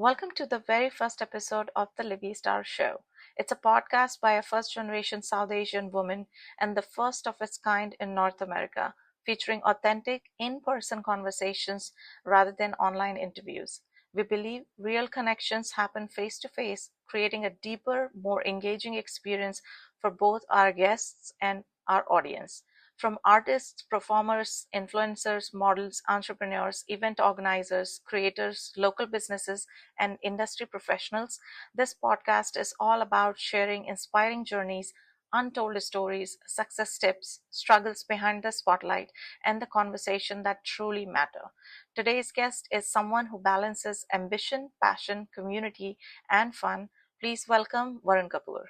Welcome to the very first episode of the Livvie Star Show. It's a podcast by a first generation South Asian woman and the first of its kind in North America, featuring authentic, in person conversations rather than online interviews. We believe real connections happen face to face, creating a deeper, more engaging experience for both our guests and our audience. From artists, performers, influencers, models, entrepreneurs, event organizers, creators, local businesses, and industry professionals, this podcast is all about sharing inspiring journeys, untold stories, success tips, struggles behind the spotlight, and the conversation that truly matter. Today's guest is someone who balances ambition, passion, community, and fun. Please welcome Varun Kapur.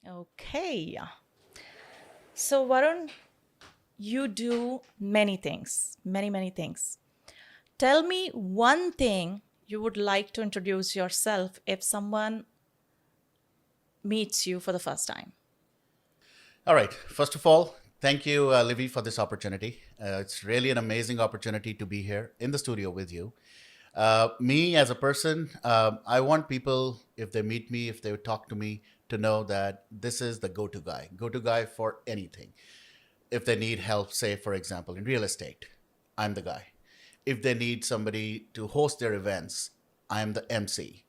Okay. So, Varun, you do many things, many things. Tell me one thing you would like to introduce yourself if someone meets you for the first time. All right. First of all, thank you, Livvie, for this opportunity. It's really an amazing opportunity to be here in the studio with you. Me as a person, I want people, if they meet me, if they talk to me, to know that this is the go to guy for anything. If they need help, say, for example, in real estate, I'm the guy. If they need somebody to host their events, I'm the MC.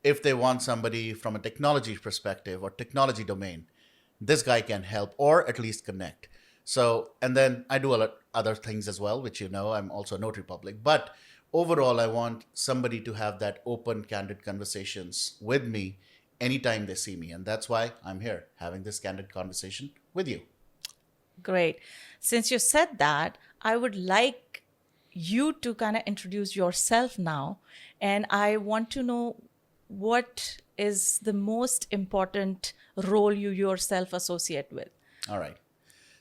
If they want somebody from a technology perspective or technology domain, this guy can help or at least connect. So, and then I do a lot other things as well, which you know, I'm also a notary public. But overall, I want somebody to have that open, candid conversations with me anytime they see me. And that's why I'm here having this candid conversation with you. Great. Since you said that, I would like you to kind of introduce yourself now. And I want to know what is the most important role you yourself associate with. All right.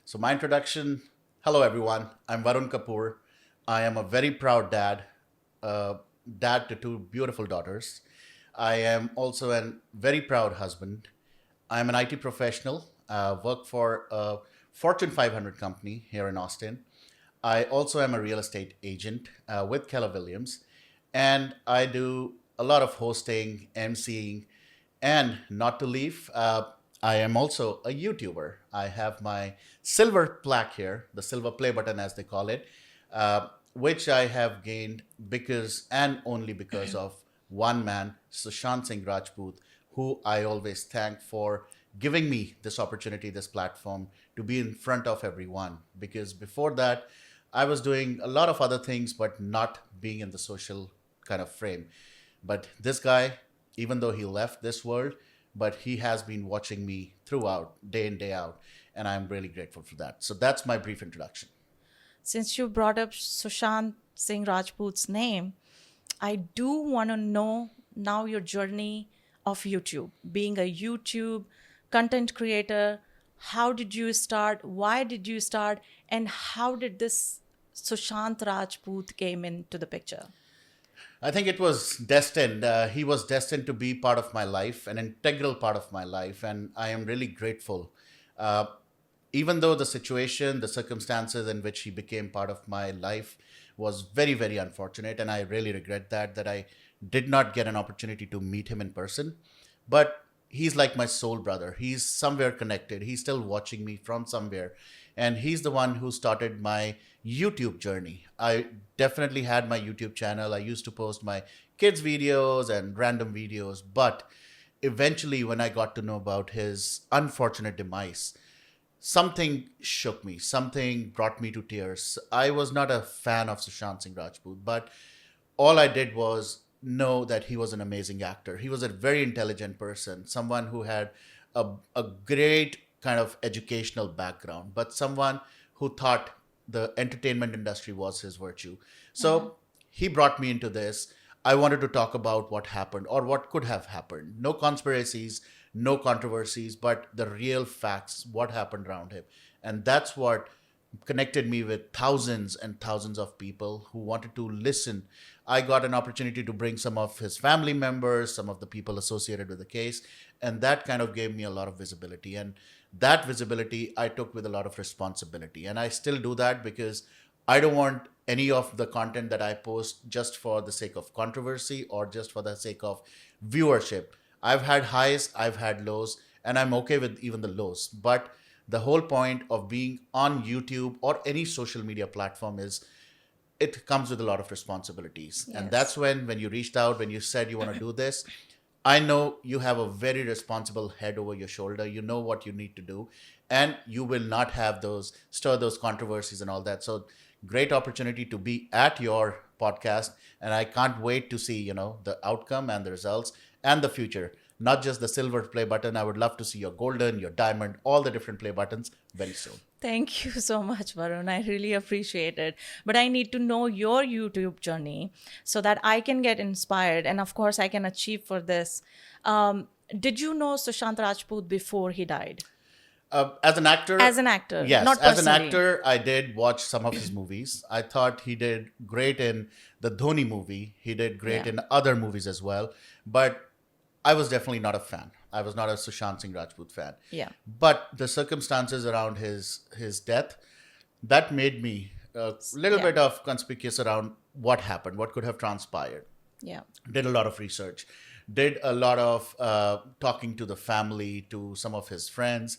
So, my introduction. Hello, everyone. I'm Varun Kapur. I am a very proud dad, uh, dad to two beautiful daughters. I am also a very proud husband. I'm an IT professional, work for a Fortune 500 company here in Austin. I also am a real estate agent with Keller Williams, and I do a lot of hosting, emceeing, and not to leave, I am also a YouTuber. I have my silver plaque here, the silver play button as they call it, which I have gained because and only because of one man, Sushant Singh Rajput, who I always thank for giving me this opportunity, this platform to be in front of everyone. Because before that, I was doing a lot of other things, but not being in the social kind of frame. But this guy, even though he left this world, but he has been watching me throughout, day in, day out. And I'm really grateful for that. So that's my brief introduction. Since you brought up Sushant Singh Rajput's name, I do want to know now your journey of YouTube, being a YouTube content creator. How did you start? Why did you start? And how did this Sushant Rajput came into the picture? I think it was destined. He was destined to be part of my life, an integral part of my life. And I am really grateful. Uh, Even though the situation, the circumstances in which he became part of my life was very, very unfortunate. And I really regret that I did not get an opportunity to meet him in person. But he's like my soul brother. He's somewhere connected. He's still watching me from somewhere. And he's the one who started my YouTube journey. I definitely had my YouTube channel. I used to post my kids' videos and random videos. But eventually, when I got to know about his unfortunate demise, something shook me. Something brought me to tears. I was not a fan of Sushant Singh Rajput, but all I did was know that he was an amazing actor. He was a very intelligent person, someone who had a great kind of educational background, but someone who thought the entertainment industry was his virtue. Mm-hmm. So he brought me into this. I wanted to talk about what happened or what could have happened. No conspiracies, no controversies, but the real facts, what happened around him. And that's what connected me with thousands and thousands of people who wanted to listen. I got an opportunity to bring some of his family members, some of the people associated with the case, and that kind of gave me a lot of visibility. And that visibility I took with a lot of responsibility. And I still do that because I don't want any of the content that I post just for the sake of controversy or just for the sake of viewership. I've had highs, I've had lows, and I'm okay with even the lows. But the whole point of being on YouTube or any social media platform is it comes with a lot of responsibilities. And that's Yes. when you reached out, when you said you want to do this, I know you have a very responsible head over your shoulder. You know what you need to do, and you will not have those stir those controversies and all that. So great opportunity to be at your podcast, and I can't wait to see the outcome and the results and the future. Not just the silver play button. I would love to see your golden, your diamond, all the different play buttons very soon. Thank you so much, Varun. I really appreciate it. But I need to know your YouTube journey so that I can get inspired and, of course, I can achieve for this. Did you know Sushant Rajput before he died? As an As actor, an actor, yes. not As an personally. actor, I did watch some of his movies. I thought he did great in the Dhoni movie. He did great Yeah. in other movies as well. But I was definitely not a fan. I was not a Sushant Singh Rajput fan. Yeah. But the circumstances around his death, that made me a little Yeah. bit of conspicuous around what happened, what could have transpired. Yeah. Did a lot of research, did a lot of talking to the family, to some of his friends,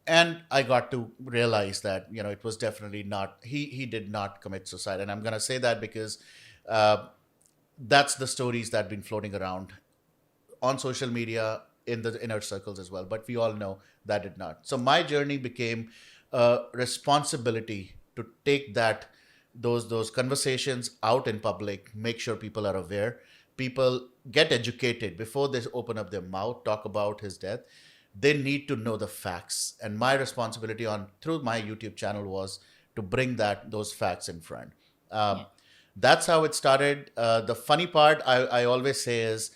and I got to realize that it was definitely not he did not commit suicide. And I'm going to say that because uh, that's the stories that have been floating around on social media in the inner circles as well. But we all know that did not. So my journey became a responsibility to take those conversations out in public, make sure people are aware, people get educated before they open up their mouth, talk about his death. They need to know the facts. And my responsibility on through my YouTube channel was to bring those facts in front. Yeah. That's how it started. The funny part I always say is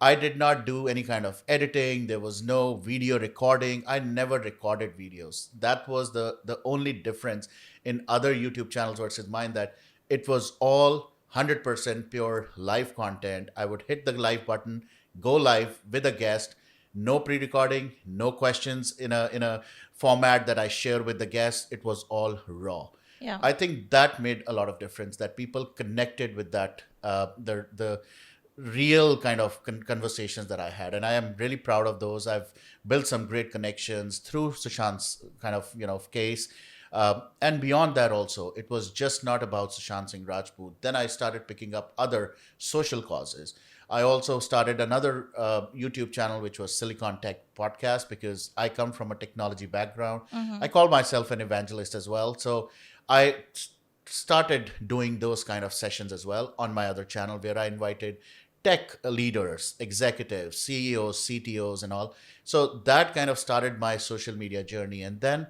I did not do any kind of editing. There was no video recording. I never recorded videos. That was the only difference in other YouTube channels versus mine, that it was all 100% pure live content. I would hit the live button, go live with a guest, no pre-recording, no questions in a format that I share with the guest. It was all raw. Yeah. I think that made a lot of difference. That people connected with that, the real kind of conversations that I had, and I am really proud of those. I've built some great connections through Sushant's kind of case, and beyond that also. It was just not about Sushant Singh Rajput. Then I started picking up other social causes. I also started another YouTube channel, which was Silicon Tech Podcast, because I come from a technology background. I call myself an evangelist as well. So I started doing those kind of sessions as well on my other channel, where I invited tech leaders, executives, CEOs, CTOs, and all. So that kind of started my social media journey. And then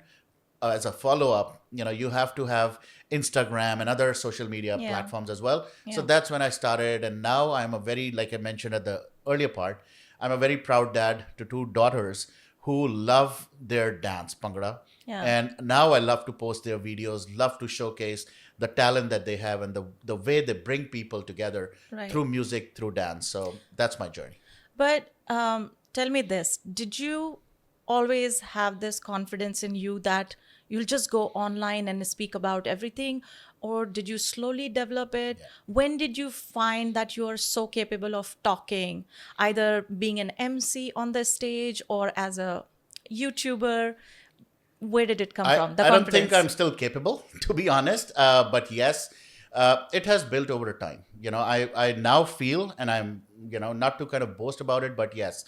as a follow up, you have to have Instagram and other social media Yeah. platforms as well. So Yeah. that's when I started. And now I'm a very, like I mentioned at the earlier part, I'm a very proud dad to two daughters who love their dance, Pangra. Yeah. And now I love to post their videos, love to showcase the talent that they have and the way they bring people together Right. through music, through dance. So that's my journey. But tell me this, did you always have this confidence in you that you'll just go online and speak about everything? Or did you slowly develop it? Yeah. When did you find that you are so capable of talking, either being an MC on the stage or as a YouTuber? Where did it come I, from? The I don't think confidence? I'm still capable, to be honest. But yes, it has built over time. I now feel, and I'm, not to kind of boast about it, but yes,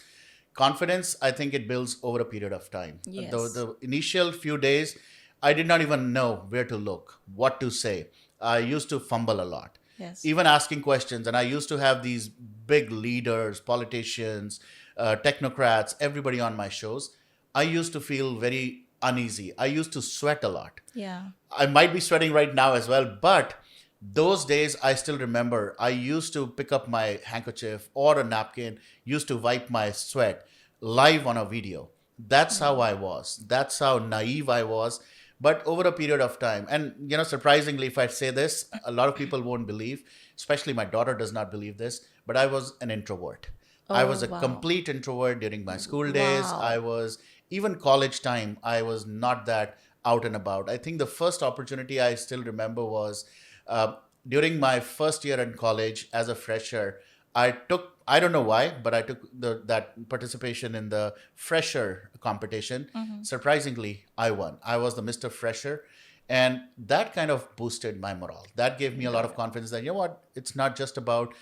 confidence, I think it builds over a period of time. Yes. The initial few days, I did not even know where to look, what to say. I used to fumble a lot, Yes. even asking questions. And I used to have these big leaders, politicians, technocrats, everybody on my shows. I used to feel very uneasy. I used to sweat a lot. Yeah. I might be sweating right now as well, but those days I still remember. I used to pick up my handkerchief or a napkin, used to wipe my sweat live on a video. That's how I was. That's how naive I was. But over a period of time, and surprisingly, if I say this, a lot of people won't believe, especially my daughter does not believe this, but I was an introvert. I Oh, was a wow. complete introvert during my school days. I Wow. was, even college time, I was not that out and about. I think the first opportunity I still remember was during my first year in college as a fresher, I don't know why, but I took that participation in the fresher competition. Mm-hmm. Surprisingly, I won. I was the Mr. Fresher. And that kind of boosted my morale. That gave me a lot Got of it. confidence that, you know what, it's not just about,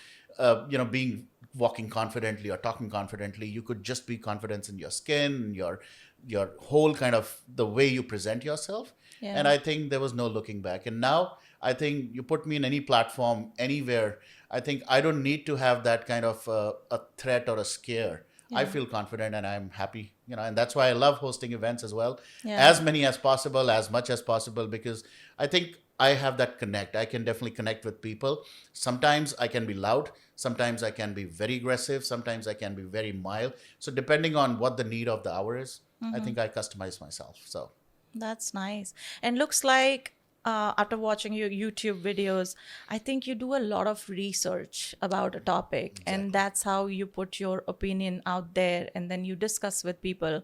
being walking confidently or talking confidently. You could just be confident in your skin, your whole kind of the way you present yourself. And Yeah. I think there was no looking back. And now I think you put me in any platform, anywhere. I think I don't need to have that kind of a threat or a scare. I Yeah. feel confident and I'm happy, and that's why I love hosting events as well, Yeah. as many as possible, as much as possible, because I think I have that connect. I can definitely connect with people. Sometimes I can be loud, sometimes I can be very aggressive, sometimes I can be very mild. So depending on what the need of the hour is, I Mm-hmm. think I customize myself. So That's nice. And looks like after watching your YouTube videos, I think you do a lot of research about a topic, and exactly. that's how you put your opinion out there and then you discuss with people.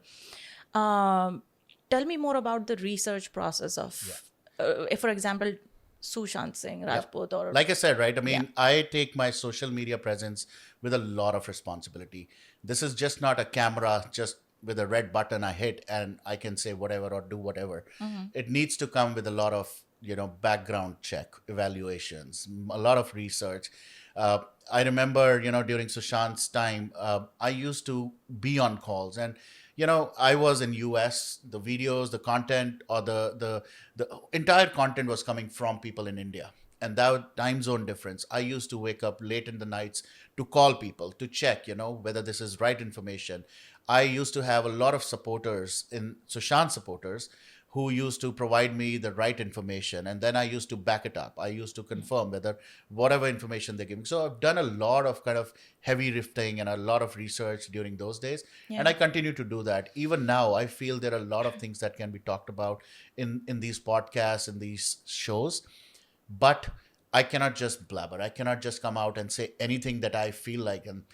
Um, Tell me more about the research process Yeah. of, if, for example, Sushant Singh Yep. Rajput, or Like I said, right? I yeah. mean, I take my social media presence with a lot of responsibility. This is just not a camera just with a red button I hit and I can say whatever or do whatever. Mm-hmm. It needs to come with a lot of, background check, evaluations, a lot of research. Uh, I remember, during Sushant's time, I used to be on calls, and I was in US. The videos, the content, or the entire content was coming from people in India, and that time zone difference. I used to wake up late in the nights to call people to check, whether this is right information. I used to have a lot of supporters in Sushant supporters who used to provide me the right information, and then I used to back it up. I used to confirm whether whatever information they're giving. So I've done a lot of kind of heavy lifting and a lot of research during those days, and Yeah. I continue to do that. Even now I feel there are a lot of things that can be talked about in these podcasts, in these shows, but I cannot just blabber. I cannot just come out and say anything that I feel like. And,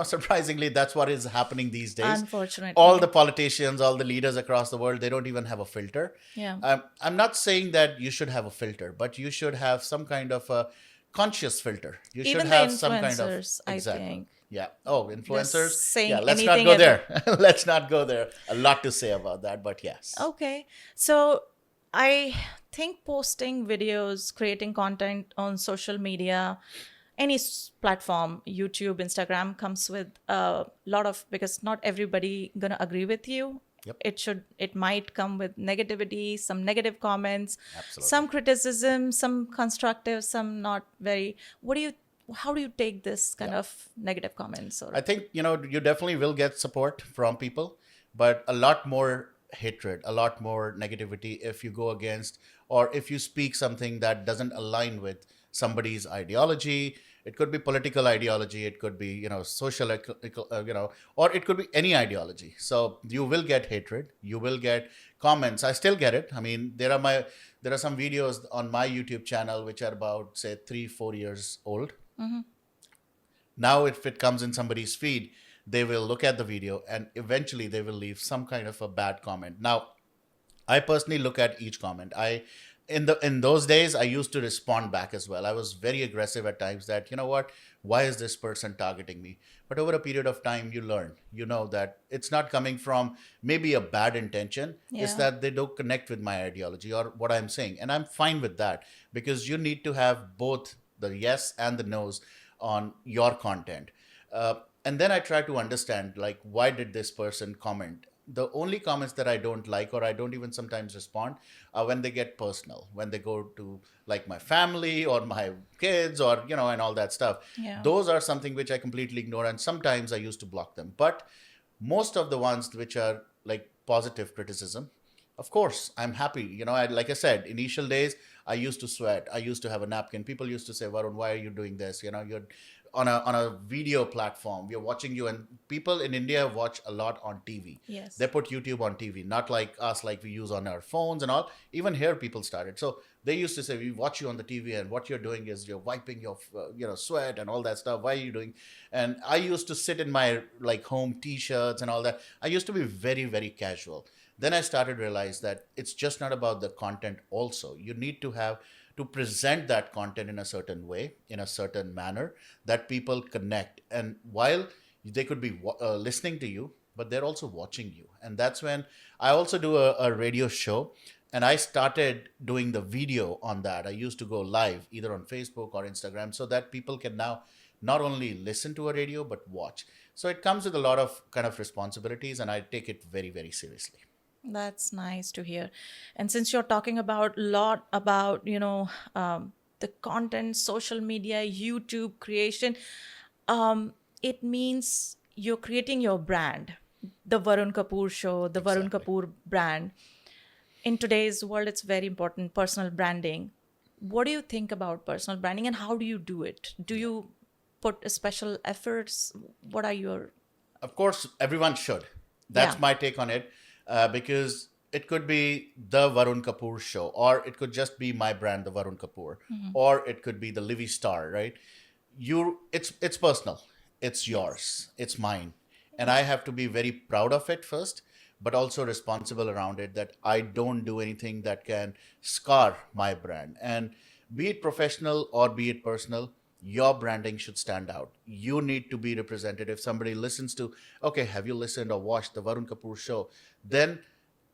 surprisingly, that's what is happening these days. All the Unfortunately. politicians, all the leaders across the world, they don't even have a filter. Yeah. I'm not saying that you should have a filter, but you should have some kind of a conscious filter. You should Even the have some kind of, influencers, I exactly. think, Yeah. Oh, just influencers. Yeah, saying let's not anything go at the. there. Let's not go there. A lot to say about that, but yes. Okay. So I think posting videos, creating content on social media, any platform, YouTube, Instagram, comes with a lot of, because not everybody gonna agree with you. Yep. It might come with negativity, some negative comments, Absolutely. some criticism, some constructive, some not very. What do you, how do you take this kind Yeah. of negative comments I or? think, you definitely will get support from people, but a lot more hatred, a lot more negativity if you go against or if you speak something that doesn't align with somebody's ideology. It could be political ideology, it could be, social, or it could be any ideology. So you will get hatred, you will get comments. I still get it. I mean, there are some videos on my YouTube channel which are about, say, 3 4 years old. Mm-hmm. Now, if it comes in somebody's feed, they will look at the video and eventually they will leave some kind of a bad comment. Now, I personally look at each comment. In those days I used to respond back as well. I was very aggressive at times that, what, why is this person targeting me? But over a period of time you learn, that it's not coming from maybe a bad intention. It's Yeah. that they don't connect with my ideology or what I'm saying. And I'm fine with that, because you need to have both the yes and the no's on your content. And then I try to understand, like, why did this person comment? The only comments that I don't like, or I don't even sometimes respond, are when they get personal, when they go to, like, my family or my kids, or, and all that stuff. Yeah. Those are something which I completely ignore, and sometimes I used to block them. But most of the ones which are like positive criticism, of course I'm happy. Like I said, initial days I used to sweat, I used to have a napkin. People used to say, Varun, why are you doing this? You're on a video platform, we're watching you. And people in India watch a lot on TV. They Yes. put YouTube on TV, not like us, like we use on our phones and all. Even here people started, so they used to say, we watch you on the TV, and what you're doing is you're wiping your sweat and all that stuff. Why are you doing? And I used to sit in my, like, home t-shirts and all that. I used to be very, very casual. Then I started to realize that it's just not about the content. Also, you need to have to present that content in a certain way, in a certain manner that people connect. And while they could be listening to you, but they're also watching you. And that's when I also do a radio show, and I started doing the video on that. I used to go live either on Facebook or Instagram so that people can now not only listen to a radio but watch. So it comes with a lot of kind of responsibilities, and I take it very, very seriously. That's nice to hear. And since you're talking about lot about, the content, social media, YouTube creation, it means you're creating your brand, the Varun Kapoor show, the Varun Exactly. Kapoor brand. In today's world, it's very important, personal branding. What do you think about personal branding and how do you do it? Do Yeah. you put special efforts? What are your, Of course, everyone should. yeah. That's my take on it, because it could be the Varun Kapoor show, or it could just be my brand, the Varun Kapoor, or it could be the Livvie Star, right? It's personal, it's Yes. yours, it's mine, and I have to be very proud of it first, but also responsible around it, that I don't do anything that can scar my brand. And be it professional or be it personal, your branding should stand out. You need to be represented. If somebody listens to, okay, have you listened or watched the Varun Kapoor show, then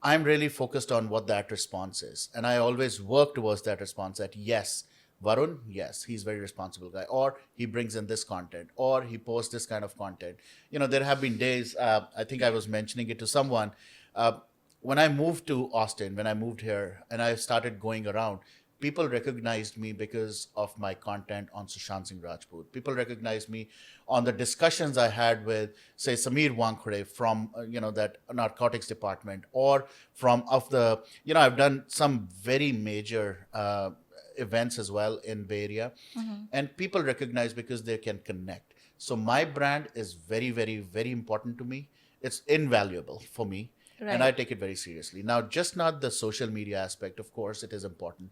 I'm really focused on what that response is. And I always work towards that response, that yes, Varun, yes, he's a very responsible guy, or he brings in this content, or he posts this kind of content. There have been days, I think I was mentioning it to someone, uh, when I moved to Austin, when I moved here and I started going around, people recognized me because of my content on Sushant Singh Rajput. People recognized me on the discussions I had with, say, Samir Wankhede from, that narcotics department, or from of the, I've done some very major events as well in Bay Area, and people recognize because they can connect. So my brand is very, very, very important to me. It's invaluable for me, and I Right. take it very seriously. Now, just not the social media aspect, of course, it is important.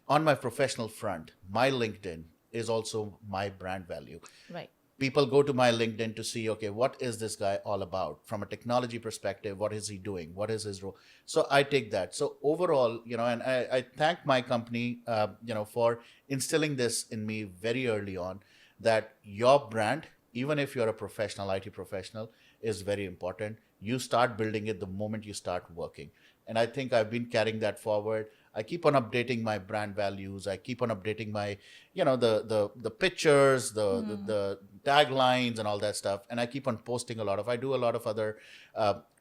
On my professional front, my LinkedIn is also my brand value. Right. People go to my LinkedIn to see, okay, what is this guy all about from a technology perspective? What is he doing? What is his role? So I take that. So overall, and I thank my company, for instilling this in me very early on, that your brand, even if you're a professional, IT professional, is very important. You start building it the moment you start working. And I think I've been carrying that forward. I keep on updating my brand values. I keep on updating my, the pictures, the taglines, and all that stuff. And I keep on posting a lot of. I do a lot of other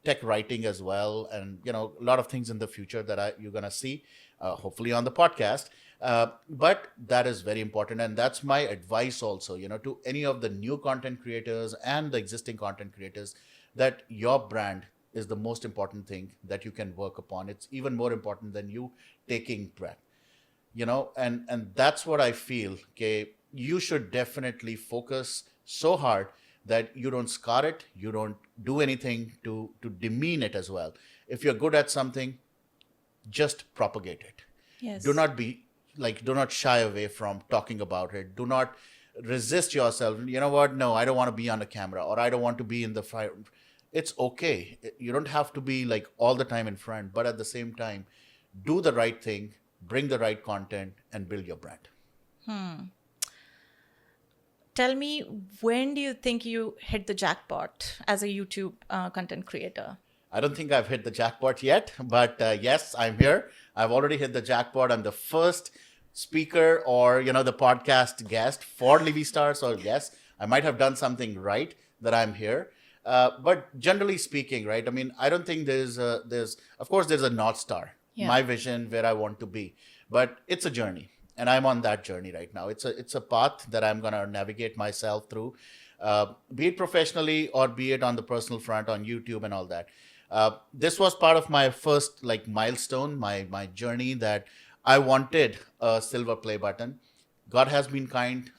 tech writing as well, and a lot of things in the future that you're gonna see, hopefully on the podcast. But that is very important, and that's my advice also, to any of the new content creators and the existing content creators, that your brand is the most important thing that you can work upon. It's even more important than you taking breath, and that's what I feel. Okay, you should definitely focus so hard that you don't scar it, you don't do anything to demean it as well. If you're good at something, just propagate it. Do Yes. not be do not shy away from talking about it. Do not resist yourself. You know what? No, I don't want to be on the camera, or I don't want to be in the fire. It's okay. You don't have to be like all the time in front, but at the same time, do the right thing, bring the right content, and build your brand. Tell me, when do you think you hit the jackpot as a YouTube content creator? I don't think I've hit the jackpot yet, but yes, I'm here. I've already hit the jackpot. I'm the first speaker, or the podcast guest for Livvie Star. So yes, I might have done something right that I'm here. But generally speaking, right? I mean, I don't think there's of course there's a North Star, Yeah. my vision, where I want to be, but it's a journey, and I'm on that journey right now. It's a path that I'm gonna navigate myself through, be it professionally or be it on the personal front on YouTube and all that. This was part of my first like milestone, my journey, that I wanted a silver play button. God has been kind,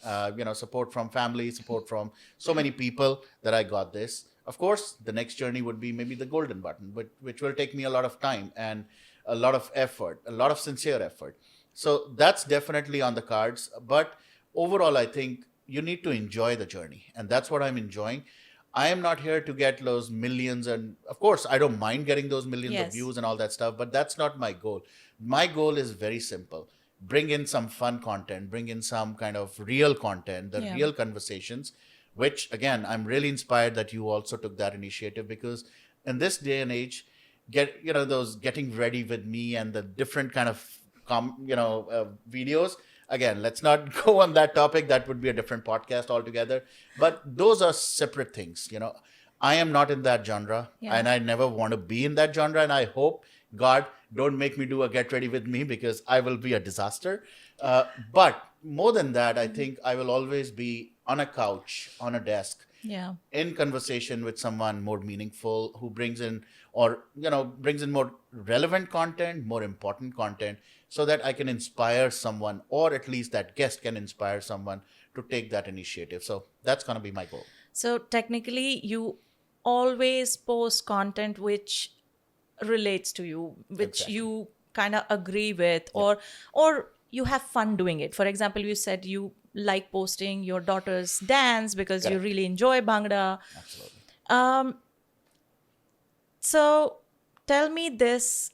support from family, support from so many people, that I got this. Of course, the next journey would be maybe the golden button, which will take me a lot of time and a lot of effort, a lot of sincere effort. So that's definitely on the cards. But overall, I think you need to enjoy the journey. And that's what I'm enjoying. I am not here to get those millions. And of course, I don't mind getting those millions of Yes. views and all that stuff, but that's not my goal. My goal is very simple. bring in some fun content, bring in some kind of real content, the Yeah. real conversations, which again, I'm really inspired that you also took that initiative, because in this day and age, those getting ready with me and the different kind of videos. Again, let's not go on that topic. That would be a different podcast altogether. But those are separate things. I am not in that genre, Yeah. and I never want to be in that genre. And I hope God don't make me do a get ready with me, because I will be a disaster. But more than that, I think I will always be on a couch, on a desk, Yeah. in conversation with someone more meaningful, who brings in, or brings in more relevant content, more important content, so that I can inspire someone, or at least that guest can inspire someone to take that initiative. So that's going to be my goal. So technically, you always post content which relates to you, which Exactly. you kind of agree with, Yep. or you have fun doing it. For example, you said you like posting your daughter's dance because you Correct. really enjoy Bhangra. Absolutely. Um, so tell me this: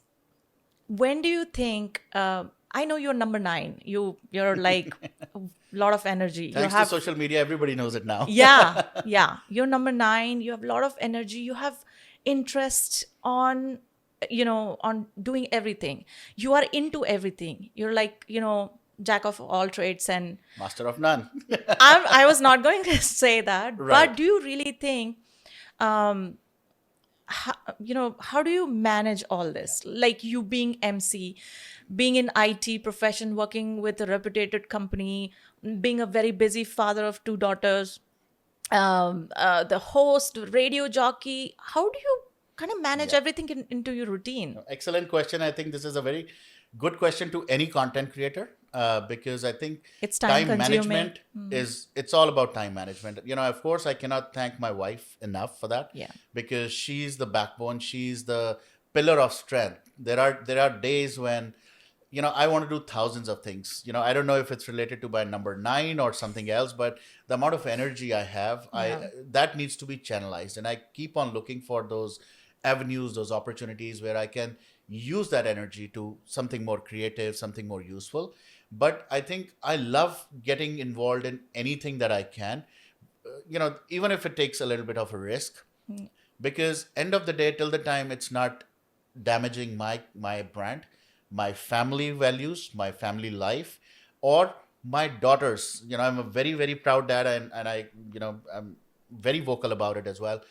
when do you think? I know you're number nine. You're like a lot of energy. You Thanks to have social media, everybody knows it now. yeah, yeah. You're number nine. You have a lot of energy. You have interest on, on doing everything. You are into everything. You're like, jack of all trades. And Master of none. I was not going to say that, but Right. do you really think, how do you manage all Yeah. this? Like you being MC, being in IT profession, working with a reputed company, being a very busy father of two daughters, the host, radio jockey. How do you kind of manage Yeah. everything into your routine? Excellent question. I think this is a very good question to any content creator, because I think It's time time consuming. management it's all about time management. Of course, I cannot thank my wife enough for that, Yeah. because she's the backbone. She's the pillar of strength. There are days when I want to do thousands of things. I don't know if it's related to my number nine or something else, but the amount of energy I have, I Yeah. that needs to be channelized, and I keep on looking for those avenues, those opportunities where I can use that energy to something more creative, something more useful. But I think I love getting involved in anything that I can, even if it takes a little bit of a risk, because end of the day, till the time it's not damaging my brand, my family values, my family life, or my daughters. I'm a very, very proud dad, and I'm very vocal about it as well.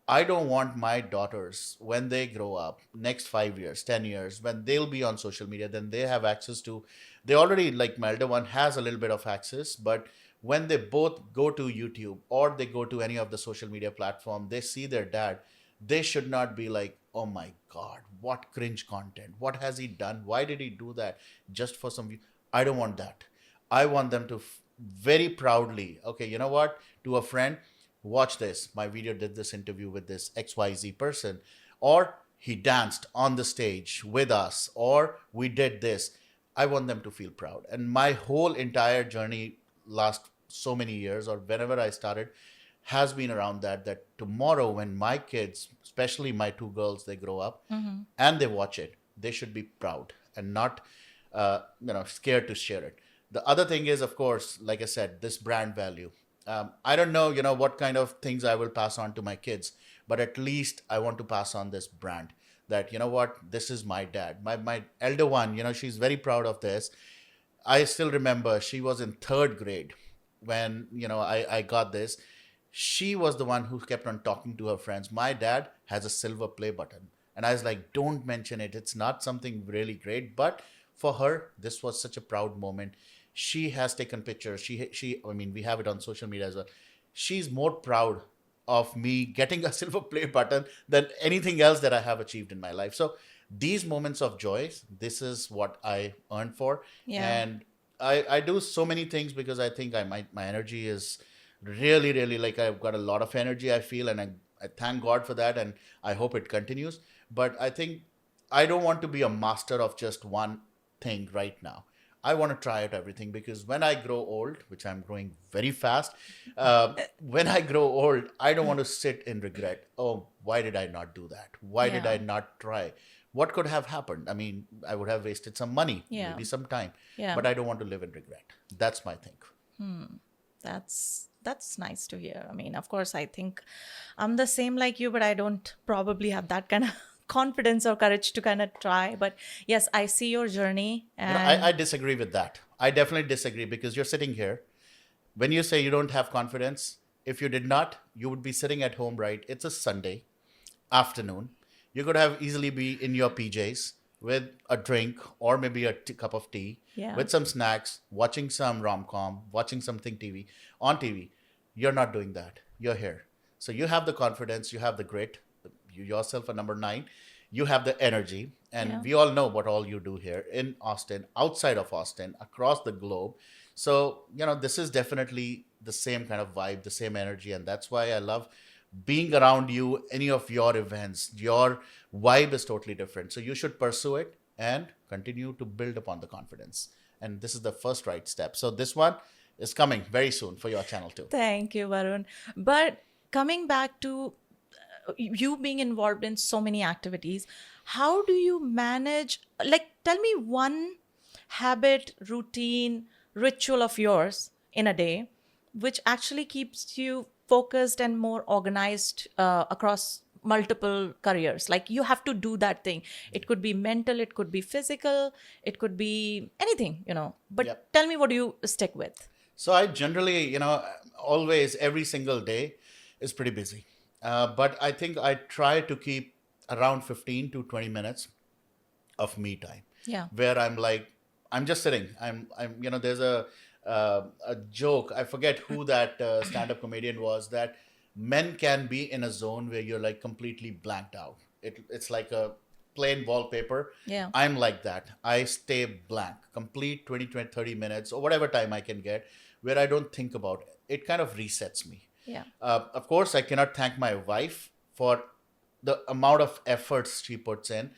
I don't want my daughters, when they grow up, next 5 years, 10 years, when they'll be on social media, then they have access to, they already, like my elder one has a little bit of access, but when they both go to YouTube or they go to any of the social media platform, they see their dad, they should not be like, oh my God, what cringe content? What has he done? Why did he do that? Just for some view? I don't want that. I want them to very proudly, okay, you know what, to a friend, watch this. My video did this interview with this XYZ person, or he danced on the stage with us, or we did this. I want them to feel proud. And my whole entire journey, last so many years, or whenever I started, has been around that tomorrow, when my kids, especially my two girls, they grow up and they watch it, they should be proud and not scared to share it. The other thing is, of course, like I said, this brand value. I don't know, what kind of things I will pass on to my kids, but at least I want to pass on this brand, that, what, this is my dad. My elder one, she's very proud of this. I still remember she was in third grade when, I got this. She was the one who kept on talking to her friends. My dad has a silver play button. And I was like, don't mention it. It's not something really great. But for her, this was such a proud moment. She has taken pictures. I mean, we have it on social media as well. She's more proud of me getting a silver play button than anything else that I have achieved in my life. So these moments of joy, this is what I earn for. Yeah. And I do so many things because I think my energy is really, really, like, I've got a lot of energy, I feel, and I thank God for that, and I hope it continues. But I think I don't want to be a master of just one thing right now. I want to try out everything, because when I grow old, which I'm growing very fast, when I grow old, I don't want to sit in regret. Oh, why did I not do that? Why did Yeah. I not try? what could have happened? I mean, I would have wasted some money, Yeah. maybe some time, Yeah. but I don't want to live in regret. That's my thing. That's nice to hear. I mean, of course, I think I'm the same like you, but I don't probably have that kind of confidence or courage to kind of try. But yes, I see your journey, I and disagree with that. I definitely disagree because you're sitting here. When you say you don't have confidence, if you did not, you would be sitting at home, right? It's a Sunday afternoon. You could have easily be in your PJs with a drink or maybe a cup of tea yeah, with some snacks, watching some rom com, watching something TV on TV. You're not doing that. You're here. So you have the confidence, you have the grit. You yourself are number nine. You have the energy, yeah. and we all know what all you do here in Austin, outside of Austin, across the globe. So, this is definitely the same kind of vibe, the same energy. And that's why I love being around you, any of your events. Your vibe is totally different. So you should pursue it and continue to build upon the confidence. And this is the first right step. So this one is coming very soon for your channel too. Thank you, Varun. But coming back to you being involved in so many activities, how do you manage? Like, tell me one habit, routine, ritual of yours in a day, which actually keeps you focused and more organized across multiple careers. Like, you have to do that thing. It could be mental, it could be physical, it could be anything, But Yep. tell me, what do you stick with? So I generally, always every single day is pretty busy. But I think I try to keep around 15 to 20 minutes of me time Yeah. where I'm like, I'm just sitting. There's a joke. I forget who that stand-up comedian was, that men can be in a zone where you're like completely blanked out. It's like a plain wallpaper. Yeah. I'm like that. I stay blank, complete 20, 30 minutes or whatever time I can get where I don't think about it. It kind of resets me. Yeah. Of course, I cannot thank my wife for the amount of efforts she puts in.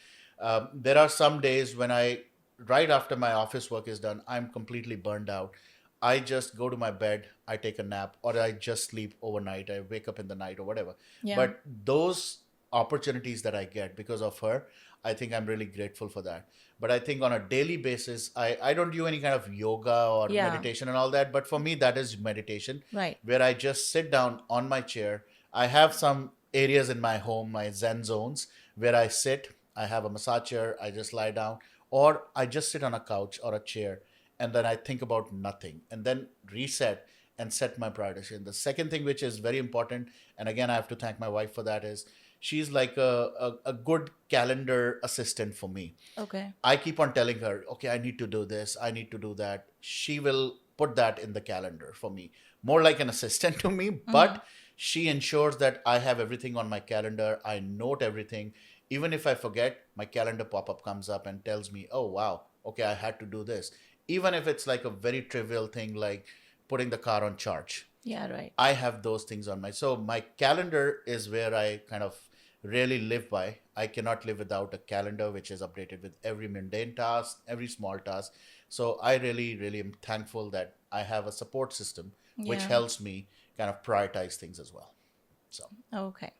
There are some days when right after my office work is done, I'm completely burned out. I just go to my bed, I take a nap, or I just sleep overnight. I wake up in the night or whatever. Yeah. But those opportunities that I get because of her, I think I'm really grateful for that. But I think on a daily basis, I don't do any kind of yoga or Yeah. meditation and all that. But for me, that is meditation, Right. where I just sit down on my chair. I have some areas in my home, my Zen zones, where I sit. I have a massage chair. I just lie down, or I just sit on a couch or a chair, and then I think about nothing, and then reset and set my priorities. And the second thing, which is very important, and again, I have to thank my wife for that, is she's like a good calendar assistant for me. Okay. I keep on telling her, okay, I need to do this, I need to do that. She will put that in the calendar for me, more like an assistant to me, but she ensures that I have everything on my calendar. I note everything. Even if I forget, my calendar pop up comes up and tells me, oh, wow, okay, I had to do this. Even if it's like a very trivial thing like putting the car on charge, Yeah. Right. I have those things on so my calendar is where I kind of really live by. I cannot live without a calendar which is updated with every mundane task, every small task. So I really, really am thankful that I have a support system which Yeah. helps me kind of prioritize things as well. So, Okay.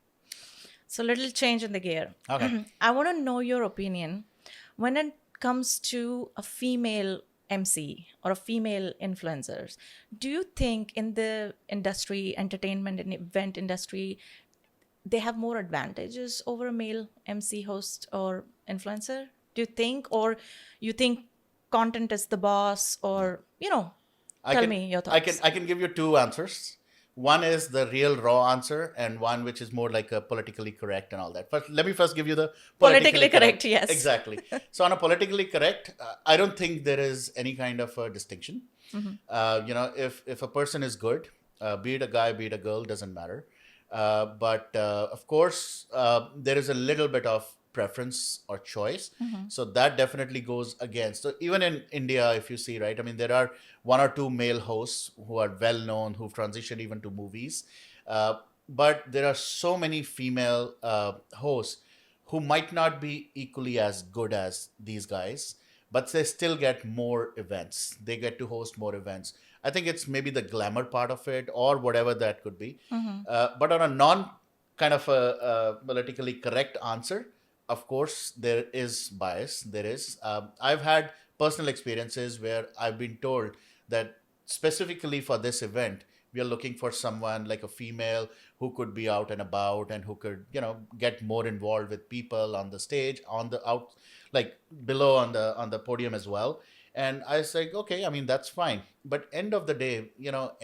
So, little change in the gear. okay. I want to know your opinion when it comes to a female MC or a female influencers. Do you think in the industry, entertainment and event industry, they have more advantages over a male MC host or influencer? Do you think, or you think content is the boss, or I tell can me your I can thoughts. I can give you two answers. One is the real raw answer, and one which is more like a politically correct and all that. But let me first give you the Politically politically correct, correct. yes. Exactly. So on a politically correct, I don't think there is any kind of a distinction. If a person is good, be it a guy, be it a girl, doesn't matter. But of course, there is a little bit of preference or choice. So that definitely goes against. So even in India, if you see, right, I mean, there are one or two male hosts who are well known, who've transitioned even to movies. Uh, but there are so many female hosts who might not be equally as good as these guys, but they still get more events. They get to host more events. I think it's maybe the glamour part of it or whatever that could be. But on a non kind of a politically correct answer, of course, there is bias. There is. I've had personal experiences where I've been told that specifically for this event, we are looking for someone like a female who could be out and about and who could, get more involved with people on the stage, on the out, like below on the podium as well. And I was like, okay, I mean that's fine. But end of the day,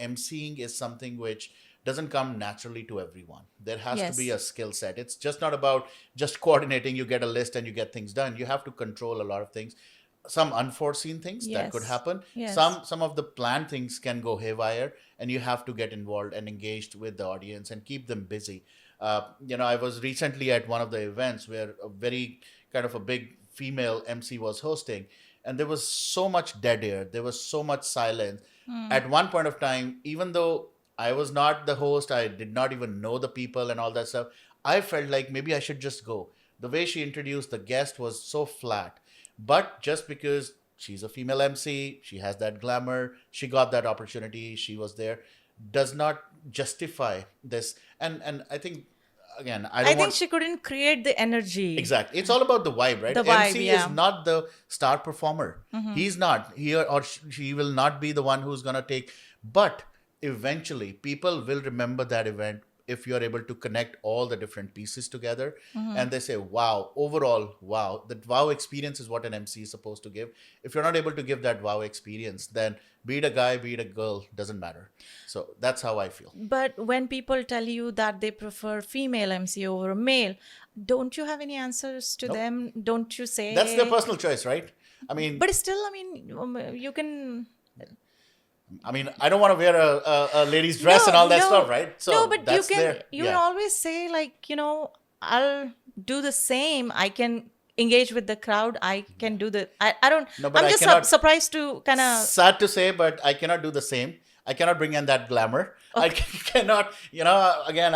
emceeing is something which doesn't come naturally to everyone. There has to be Yes. a skill set. It's just not about just coordinating. You get a list and you get things done. You have to control a lot of things, some unforeseen things that could Yes. happen. Yes. Some of the planned things can go haywire, and you have to get involved and engaged with the audience and keep them busy. I was recently at one of the events where a very kind of a big female MC was hosting, and there was so much dead air, there was so much silence. Hmm. At one point of time, even though I was not the host, I did not even know the people and all that stuff, I felt like maybe I should just go. The way she introduced the guest was so flat. But just because she's a female MC, she has that glamour, she got that opportunity, she was there, does not justify this. And I think, again, I I don't think want. she couldn't create the energy, Exactly. It's all about the vibe, right? the vibe. MC is Yeah. not the star performer. Mm-hmm. He's not. He or she will not be the one who's going to take. But eventually, people will remember that event if you're able to connect all the different pieces together. Mm-hmm. And they say, wow, overall, wow. That wow experience is what an MC is supposed to give. If you're not able to give that wow experience, then be it a guy, be it a girl, doesn't matter. So that's how I feel. But when people tell you that they prefer female MC over a male, don't you have any answers to Nope. them? Don't you That's their say? personal choice, right? I mean, But still, I mean, you can. I don't want to wear a lady's dress No, and all that stuff, no, right? no. So But that's there. you can Yeah. always say like, I'll do the same. I can engage with the crowd. I can do the. I don't. No, but I'm I just cannot. surprised to kind of. Sad to say, but I cannot do the same. I cannot bring in that glamour. I Okay. cannot, again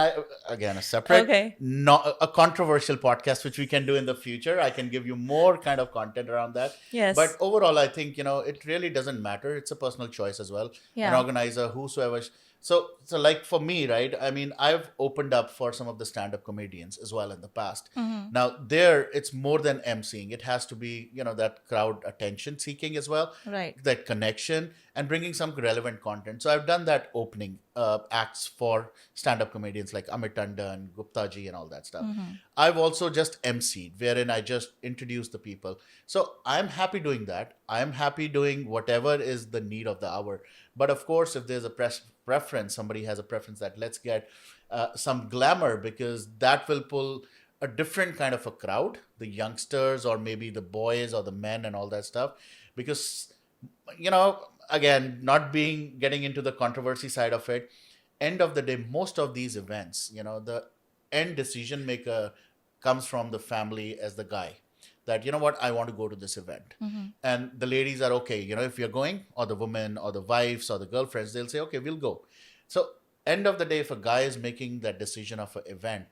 a separate, Okay. not a controversial podcast which we can do in the future. I can give you more kind of content around that. But Yes. overall, I think it really doesn't matter. It's a personal choice as well. An Yeah. organizer, whosoever. So like for me, right? I mean, I've opened up for some of the stand-up comedians as well in the past. Mm-hmm. Now there, it's more than emceeing. It has to be that crowd attention seeking as well, Right. that connection, and bringing some relevant content. So I've done that opening acts for stand-up comedians like Amit Tandon, Gupta ji, and all that stuff. Mm-hmm. I've also just emceed, wherein I just introduce the people. So I'm happy doing that. I'm happy doing whatever is the need of the hour. But of course, if there's a preference, somebody has a preference that let's get some glamour, because that will pull a different kind of a crowd, the youngsters or maybe the boys or the men and all that stuff. Because again, not being getting into the controversy side of it, end of the day, most of these events, the end decision maker comes from the family as the guy, that what, I want to go to this event. Mm-hmm. And the ladies are okay, if you're going, or the women or the wives or the girlfriends, they'll say, okay, we'll go. So end of the day, if a guy is making that decision of an event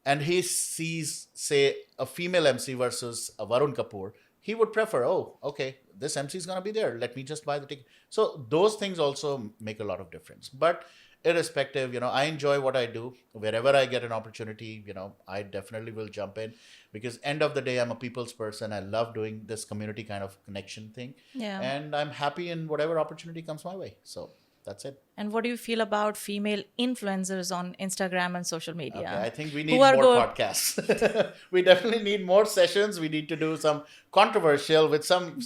and he sees, say, a female MC versus a Varun Kapur, he would prefer, oh, okay, this MC is going to be there. Let me just buy the ticket. So those things also make a lot of difference. But irrespective, I enjoy what I do. Wherever I get an opportunity, I definitely will jump in, because end of the day, I'm a people's person. I love doing this community kind of connection thing. Yeah. And I'm happy in whatever opportunity comes my way. So that's it. And what do you feel about female influencers on Instagram and social Okay, media? I think we Who need are more good? podcasts. We definitely need more sessions. We need to do some controversial with some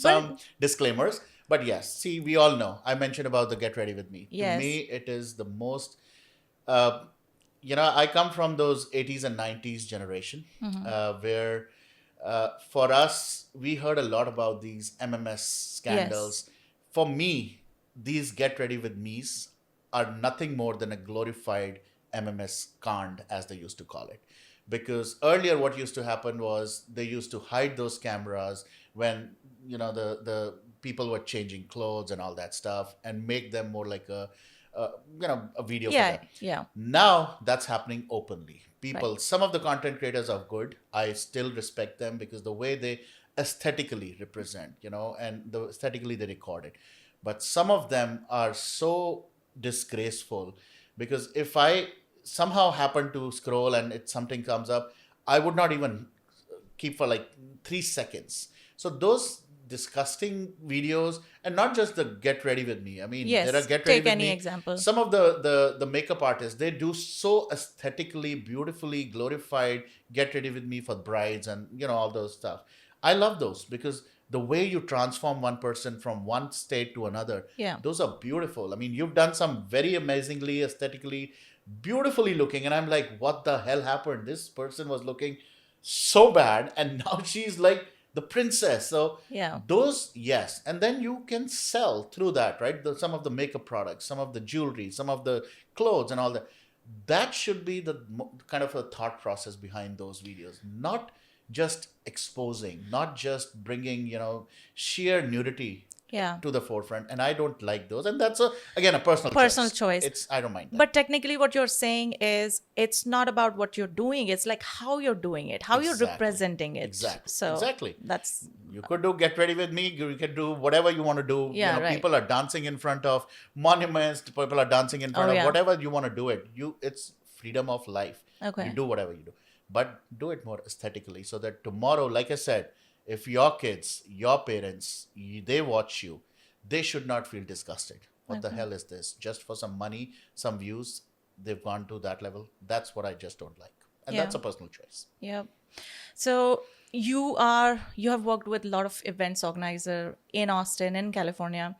disclaimers. But yes, see, we all know. I mentioned about the Get Ready With Me. Yes. To me, it is the most. Uh, I come from those 80s and 90s generation, where for us, we heard a lot about these MMS scandals. For me, these Get Ready With Me's are nothing more than a glorified MMS canned, as they used to call it. Because earlier, what used to happen was they used to hide those cameras when the people were changing clothes and all that stuff, and make them more like a video for Yeah. them. Yeah. Now that's happening openly. People, Right. some of the content creators are good. I still respect them because the way they aesthetically represent, and the aesthetically they record it. But some of them are so disgraceful, because if I somehow happen to scroll and something comes up, I would not even keep for like 3 seconds. So those disgusting videos, and not just the get ready with me. I mean, there are Yes. get ready Take with any me. example. Some of the makeup artists, they do so aesthetically, beautifully glorified get ready with me for brides and all those stuff. I love those because the way you transform one person from one state to another, Yeah. those are beautiful. I mean, you've done some very amazingly aesthetically beautifully looking, and I'm like, what the hell happened? This person was looking so bad, and now she's like the princess. So Yeah. those, yes, and then you can sell through that, right? Some of the makeup products, some of the jewelry, some of the clothes, and all that. That should be the kind of a thought process behind those videos, not just exposing, not just bringing sheer nudity Yeah. to the forefront. And I don't like those, and that's again a personal Personal choice. choice. I don't mind that. But technically, what you're saying is it's not about what you're doing, it's like how you're doing it, how you're Exactly. representing it. Exactly. So Exactly. that's, You could do get ready with me. You can do whatever you want to do. yeah, right. People are dancing in front of monuments. People are dancing in front Oh, of yeah. whatever you want to do it. It's freedom of life. You Okay. do whatever you do, but do it more aesthetically so that tomorrow, like I said, if your kids, your parents, they watch you, they should not feel disgusted. What the Okay. hell is this? Just for some money, some views, they've gone to that level. That's what I just don't like, and Yeah. that's a personal choice. Yeah. So you have worked with a lot of events organizer in Austin, in California.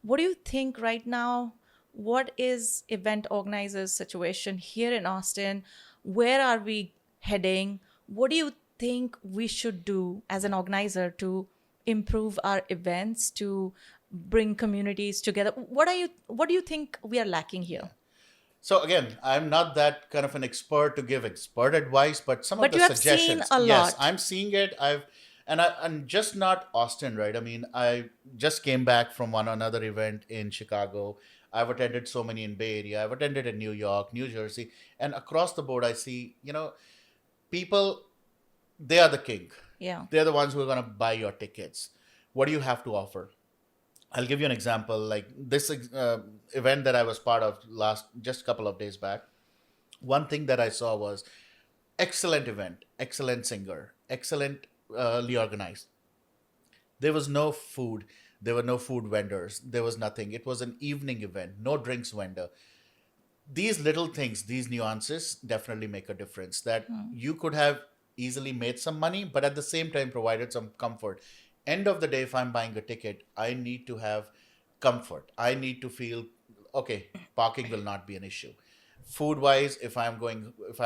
What do you think right now? What is event organizers situation here in Austin? Where are we heading? What do you think we should do as an organizer to improve our events, to bring communities together? What do you think we are lacking here? So again, I'm not that kind of an expert to give expert advice, but some of But the you have seen suggestions, a yes, lot. I'm seeing it. I'm just not Austin, right? I mean, I just came back from one another event in Chicago. I've attended so many in Bay Area. I've attended in New York, New Jersey, and across the board, I see, people, they are the king. Yeah. They're the ones who are going to buy your tickets. What do you have to offer? I'll give you an example. Like this event that I was part of last just a couple of days back. One thing that I saw was excellent event, excellent singer, excellently organized. There was no food. There were no food vendors. There was nothing. It was an evening event, no drinks vendor. These little things, these nuances definitely make a difference. That you could have easily made some money, but at the same time provided some comfort. End of the day, if I'm buying a ticket, I need to have comfort. I need to feel okay. Parking will not be an issue. Food wise, if I'm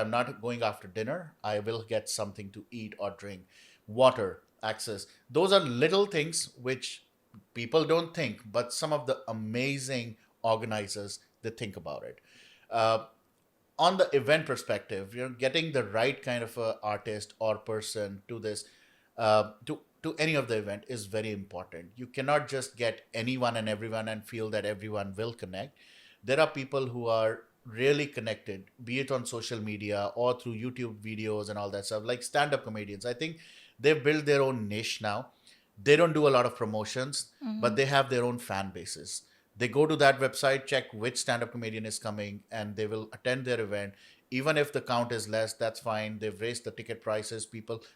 not going after dinner, I will get something to eat or drink. Water, access. Those are little things which people don't think, but some of the amazing organizers, they think about it. Uh, on the event perspective, getting the right kind of a artist or person to this, to any of the event is very important. You cannot just get anyone and everyone and feel that everyone will connect. There are people who are really connected, be it on social media or through YouTube videos and all that stuff, like stand-up comedians. I think they've built their own niche now. They don't do a lot of promotions, but they have their own fan bases. They go to that website, check which stand-up comedian is coming, and they will attend their event. Even if the count is less, that's fine. They've raised the ticket prices.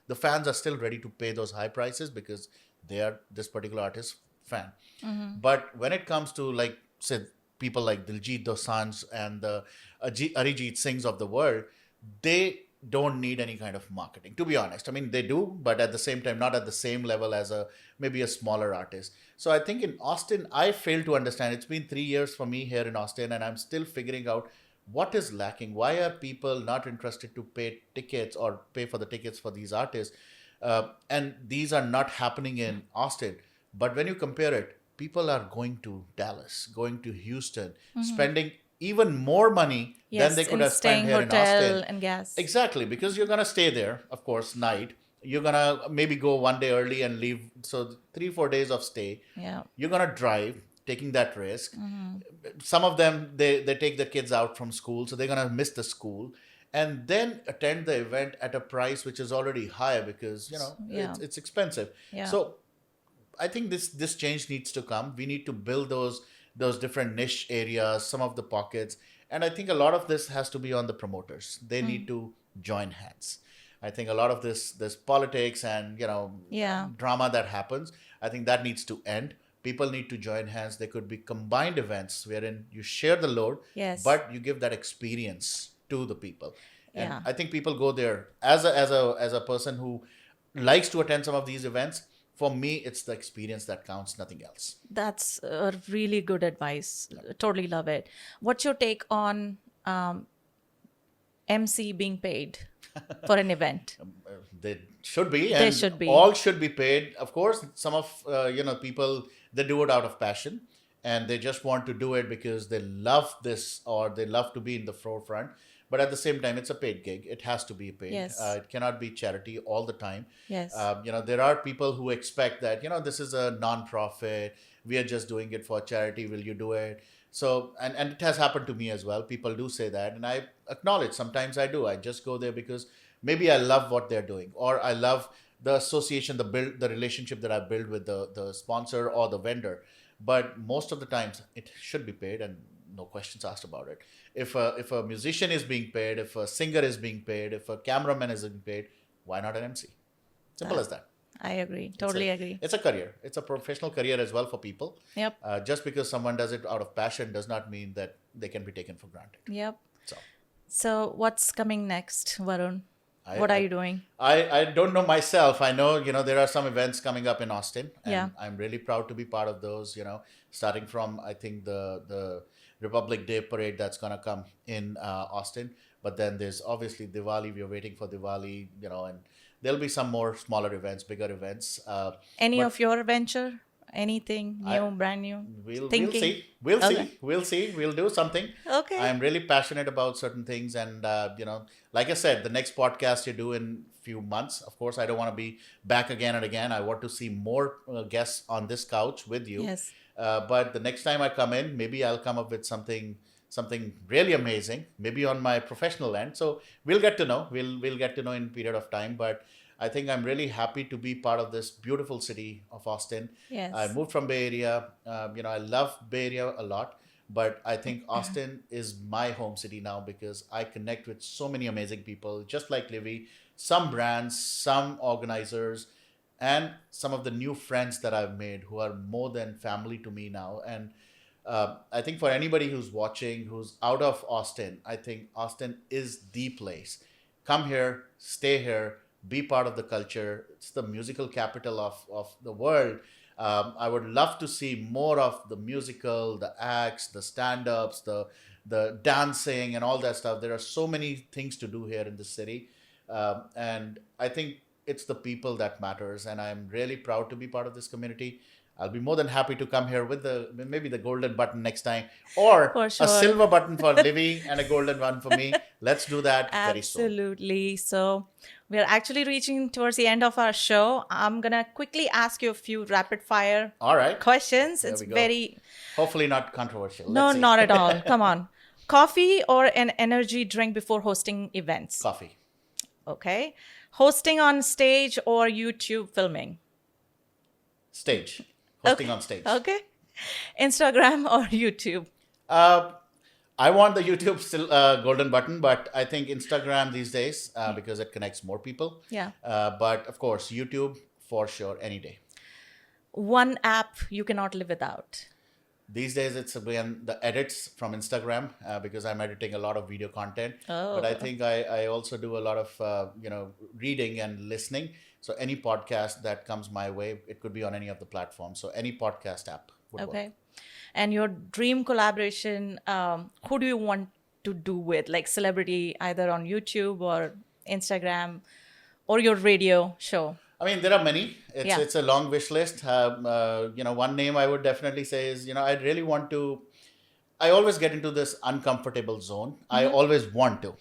The fans are still ready to pay those high prices because they are this particular artist fan. But when it comes to, like, say, people like Diljit Dosanjh and the Arijit Singhs of the world, they don't need any kind of marketing, to be honest. I mean, they do, but at the same time, not at the same level as maybe a smaller artist. So I think in Austin, I fail to understand. It's been 3 years for me here in Austin, and I'm still figuring out what is lacking. Why are people not interested to pay tickets or pay for the tickets for these artists? And these are not happening in Austin. But when you compare it, people are going to Dallas, going to Houston, spending even more money than they Yes, could in have spent staying here in hotel Austin. and gas. Exactly, because you're gonna stay there, of course, night. You're gonna maybe go one day early and leave. So 3 4 days of stay. Yeah. You're gonna drive, taking that risk. Some of them, they take the kids out from school, so they're gonna miss the school, and then attend the event at a price which is already high because Yeah. it's expensive. Yeah. So I think this change needs to come. We need to build those different niche areas, some of the pockets, and I think a lot of this has to be on the promoters. They need to join hands. I think a lot of this politics and Yeah. drama that happens, I think that needs to end. People need to join hands. There could be combined events wherein you share the load, Yes. but you give that experience to the people. And Yeah. I think people go there as a person who likes to attend some of these events. For me, it's the experience that counts, nothing else. That's a really good advice. Totally love it. What's your take on MC being paid for an event? They should be, They and should be. all should be paid. Of course, some of people, they do it out of passion, and they just want to do it because they love this or they love to be in the forefront. But at the same time, it's a paid gig. It has to be paid. Yes. It cannot be charity all the time. Yes. There are people who expect that this is a non-profit. We are just doing it for charity. Will you do it? So, and it has happened to me as well. People do say that, and I acknowledge sometimes I do. I just go there because maybe I love what they're doing, or I love the association, the relationship that I build with the sponsor or the vendor. But most of the times, it should be paid, and no questions asked about it. If a musician is being paid, if a singer is being paid, if a cameraman is being paid, why not an MC? Simple as that. I agree. It's Totally a, agree. it's a career. It's a professional career as well for people. Yep. Just because someone does it out of passion does not mean that they can be taken for granted. Yep. So So what's coming next, Varun? I, What are I, you doing? I don't know myself. I know, there are some events coming up in Austin, and Yeah. I'm really proud to be part of those, starting from, I think, the Republic Day parade that's going to come in Austin. But then there's obviously Diwali. We're waiting for Diwali, and there'll be some more smaller events, bigger events. Any But of your venture? Anything I, new, brand new? we'll Thinking? see. We'll Okay. see. We'll see. We'll do something. Okay. I'm really passionate about certain things, and like I said, the next podcast you do in few months. Of course, I don't want to be back again and again. I want to see more guests on this couch with you. Yes. But the next time I come in, maybe I'll come up with something really amazing, maybe on my professional end. So we'll get to know. We'll get to know in period of time. But I think I'm really happy to be part of this beautiful city of Austin. I Yes. moved from Bay Area. I love Bay Area a lot, but I think Austin is my home city now because I connect with so many amazing people, just like Livvie, some brands, some organizers, and some of the new friends that I've made who are more than family to me now. And I think for anybody who's watching, who's out of Austin, I think Austin is the place. Come here, stay here, be part of the culture. It's the musical capital of the world. I would love to see more of the musical, the acts, the stand-ups, the dancing, and all that stuff. There are so many things to do here in the city, and I think it's the people that matters. And I'm really proud to be part of this community. I'll be more than happy to come here with maybe the golden button next time, or For a sure. silver button for Livvie and a golden one for me. Let's do that very soon. Absolutely. So we're actually reaching towards the end of our show. I'm gonna quickly ask you a few rapid fire All right. questions. There It's we go. very Hopefully not controversial. no, Let's see. not at all. Come on. Coffee or an energy drink before hosting events? Coffee. Okay. Hosting on stage or YouTube filming? Stage. Hosting on stage. Okay. Instagram or YouTube? Uh, I want the YouTube still golden button, but I think Instagram these days because it connects more people. Yeah. But of course, YouTube for sure any day. One app you cannot live without. These days, it's again the edits from Instagram because I'm editing a lot of video content. Oh. But I think I also do a lot of reading and listening. So any podcast that comes my way, it could be on any of the platforms. So any podcast app would work. Okay. And your dream collaboration, who do you want to do with? Like celebrity, either on YouTube or Instagram or your radio show? I mean, there are many. Yeah. It's a long wish list. One name I would definitely say is, I really want to. I always get into this uncomfortable zone. I always want to.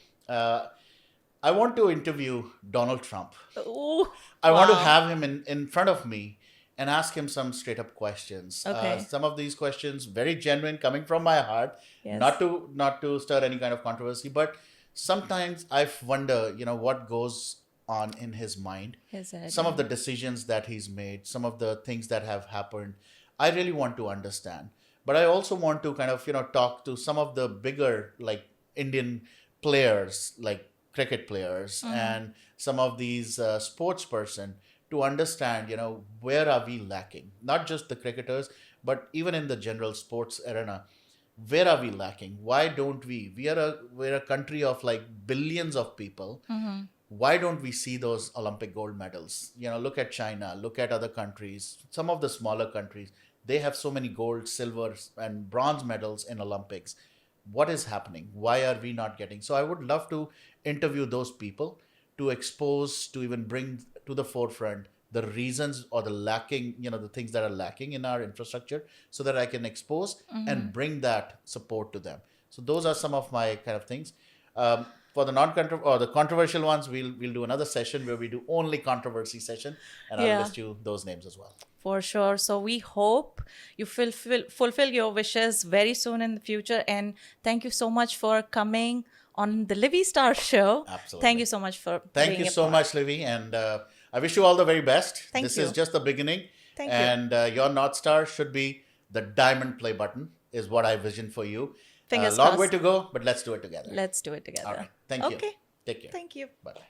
I want to interview Donald Trump. Ooh, I want to wow. have him in front of me and ask him some straight up questions. Okay. Some of these questions very genuine, coming from my heart, Yes. not to stir any kind of controversy, but sometimes I wonder, what goes on in his mind. Is it? Some of the decisions that he's made, some of the things that have happened. I really want to understand. But I also want to kind of, talk to some of the bigger like Indian players like cricket players and some of these sports person to understand, where are we lacking? Not just the cricketers, but even in the general sports arena, where are we lacking? Why don't we're a country of like billions of people. Why don't we see those Olympic gold medals? Look at China, look at other countries, some of the smaller countries. They have so many gold, silver, and bronze medals in Olympics. What is happening? Why are we not getting? So I would love to interview those people to expose, to even bring to the forefront the reasons or the lacking, the things that are lacking in our infrastructure, so that I can expose and bring that support to them. So those are some of my kind of things. For the or the controversial ones, we'll do another session where we do only controversy session, and I'll Yeah. list you those names as well. For sure. So we hope you fulfill your wishes very soon in the future. And thank you so much for coming on the Livvie Star Show. Absolutely. Thank you so much for Thank being you a so part. much, Livvie, and I wish you all the very best. Thank This you. is just the beginning, Thank you. and your North Star should be the diamond play button, is what I vision for you. Fingers Long way crossed. to go, but let's do it together. Let's do it together. All right. Thank you. Okay. Take care. Thank you. Bye-bye.